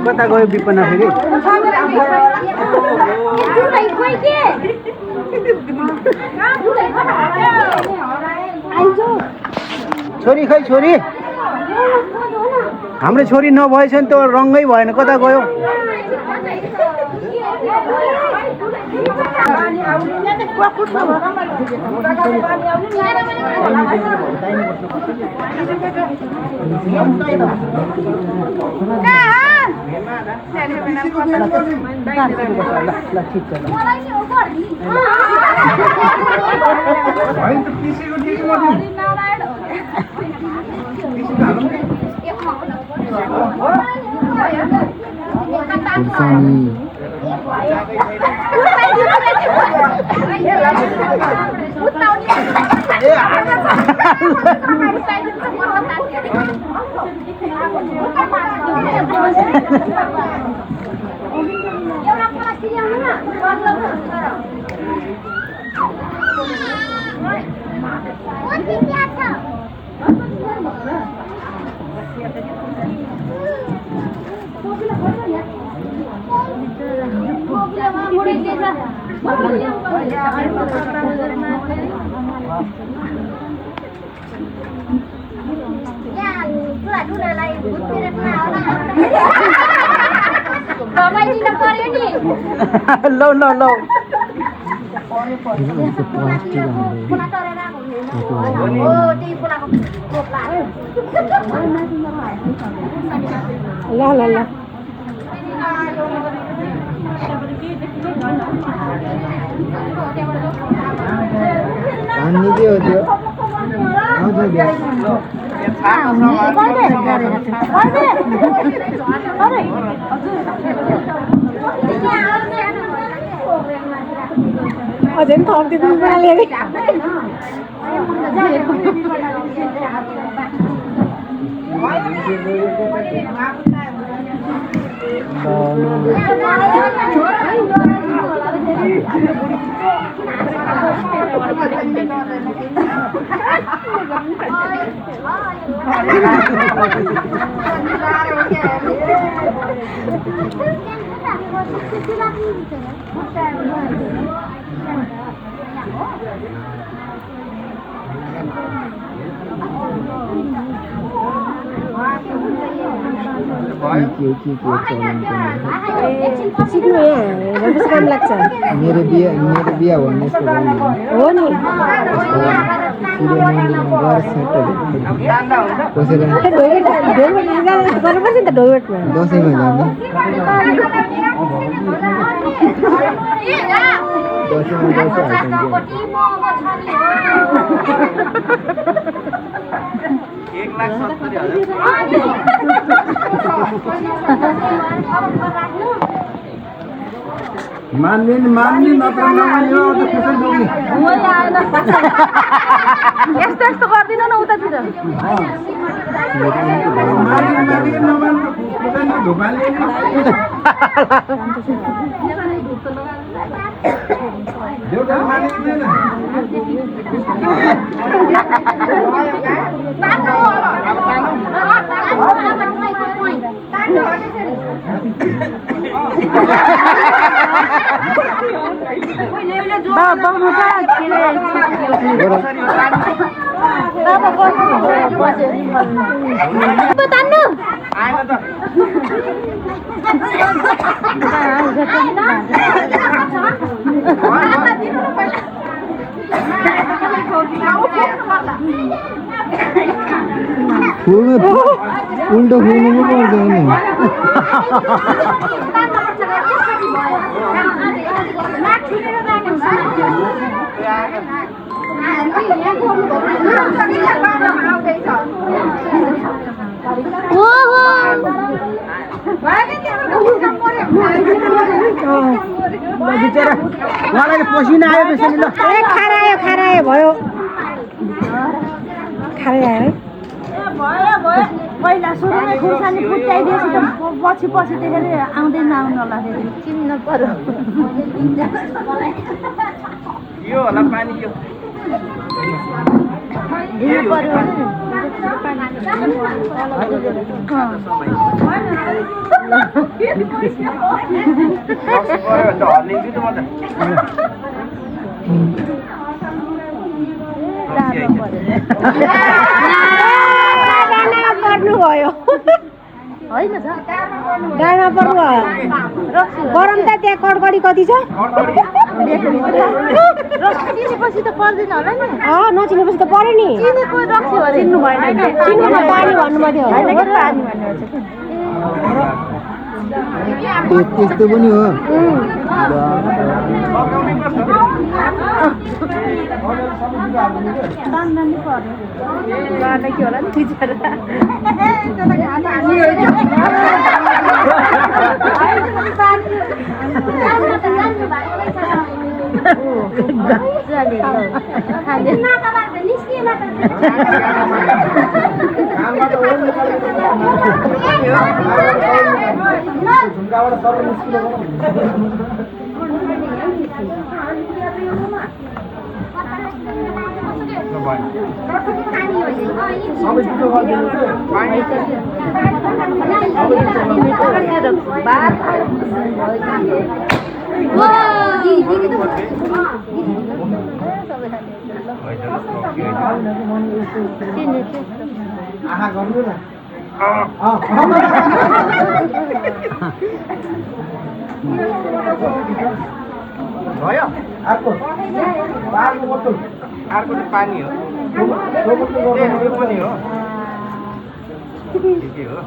कता गयो विपना फेरि छोरी खै छोरी हाम्रो छोरी नभएछ नि त रङ्गै भएन कता गयो लो लो लो ल ल ल के हो त्यो अझै थप्दिनु बनाले काम लाग्छ मेरो बिहा भन्ने हो नि मान्दिन नत्र नमान्यो त कसरी बोल्ने यस्तो यस्तो गर्दिन न उतातिर मान्दिन नमान्नु कसैले धोकाले देउता मानिदैन उल्टो खोल्नु पो पर्छ नि बिचरा उहाँलाई पसिना आयो त्यसरी ल खारायो भयो खारै आयो पहिला सुरुमै खुर्सानी फुटाइदिएपछि त पछि त्यसरी आउँदैन आउनला चिन्न पर्यो यो होला पानी यो पर्यो पर्नुभयो होइन गाडीमा पर्नु गरम त त्यहाँ कडकडी कति छ चिनेपछि त पर्दैन होला नि नचिनेपछि त पर्यो नि चिन्नु भएन चिन्नुमा पानी भन्नुभयो त्यस्तो पनि हो के होला नि अर्को त पानी हो यो पनि हो के हो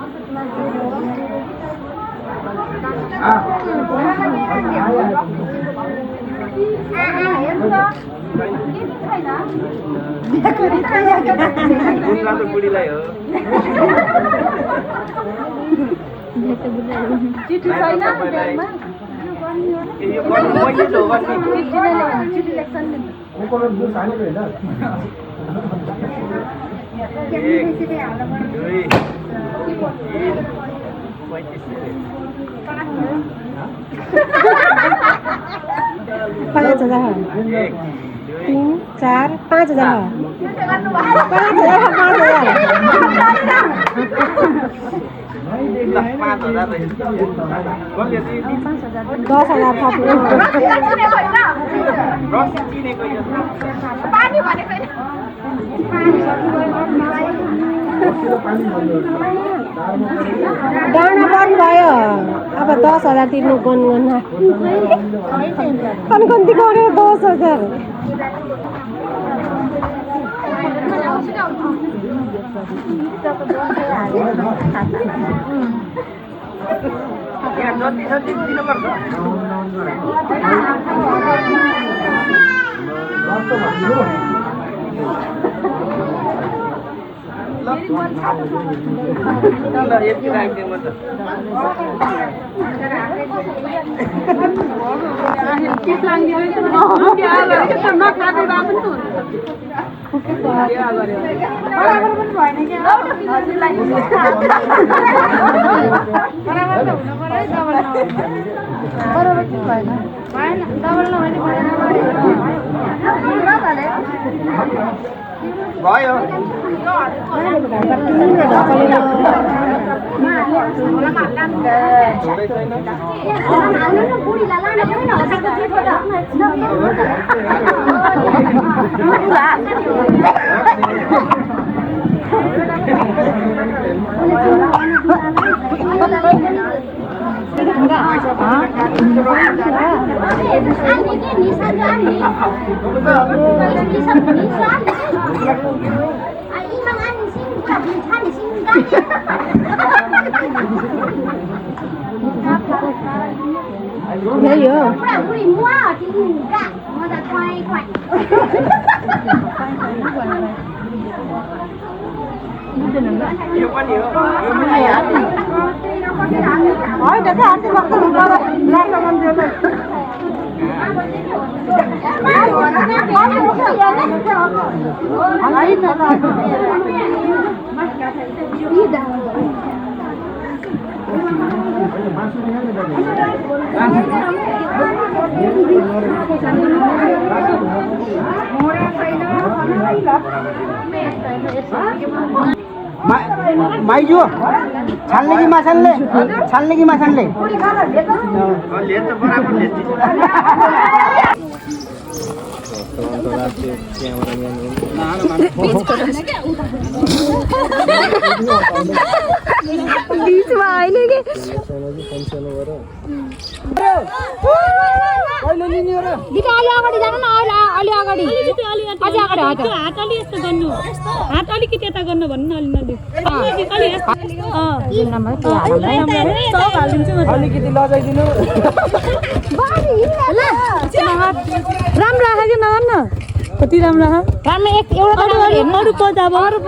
बुढीलाई हो चिठी छैन यो मैले जो गर्ने चिठी लेख्छन् नि पाँच हजार 3, 4, 5,000 डाँडा पर्नु भयो अब 10,000 तिर्नु गनगना कन्ती गऱ्यो 10,000 भयो माइजू छान्ने कि माछान्ले छान्ने कि माछान्ले बीचमा होइन कि दिदी अलि अगाडि जानु न अलि अगाडि अझै अगाडि हात अलि यस्तो गर्नु हात अलिकति यता गर्नु भन्नु न अलिकति लजाइदिनु राम्रो राख कि नगर्न कति राम्रो राख राम्रो एउटा अरू पद अब अरू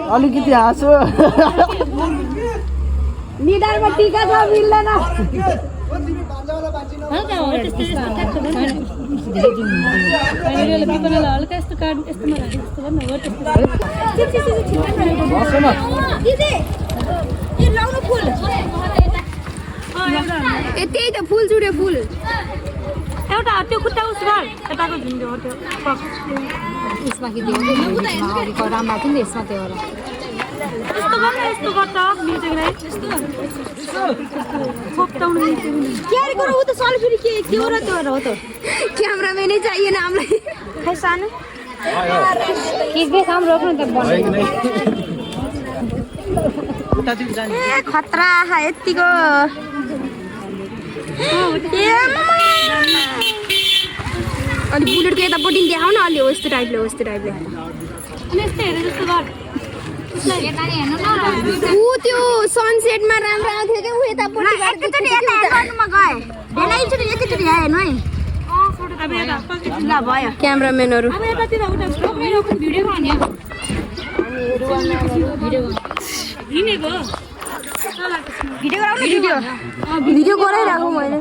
अलिकति हाँसो निधारमा टिका छ मिल्दैन त्यही त फुल जुड्यो फुल एउटा त्यो खुट्टा उस गर यताको झुन्ड्यो हो त्यो यसमा कि दियो राम्रो थियो नि यसमा त्यो यस्तो गर्न यस्तो गर्छ मिल्छ कि यस्तो खोप्टाउनु मिल्छ कि के गरौ उ त सल्फी के त्यो र त्यो हो त क्यामेराम्यानै चाहिएन हामीलाई खै सानो के काम रोक्नु त बनाइ ए खतरा यतिको अनि बुलेटको यतापट्टि देखाउ न अलि यस्तो टाइपले ऊ त्यो सनसेटमा राम्रो आउँथ्यो क्या ऊ यतापट्टि ल भयो क्यामेराम्यानहरू भिडियो गराइरहेको मैले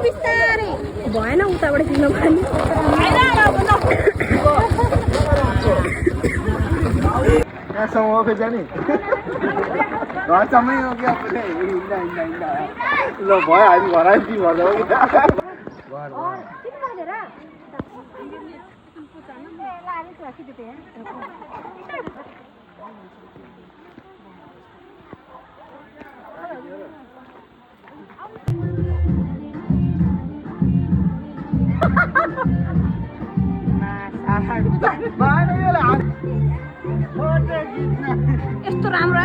बिस्तारै भएन उताबाट किन्नु पर्ने यहाँसम्म हो कि जाने घरसम्मै हो कि आफूले हिँड्दा ल भयो हामी घर आइपुग्यो भन्दा हो कि यस्तो राम्रो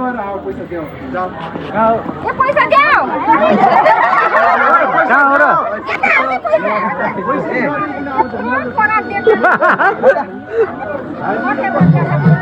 गरेर आऊ पैसा देऊ जा ए पैसा देऊ कहाँ हो र पैसा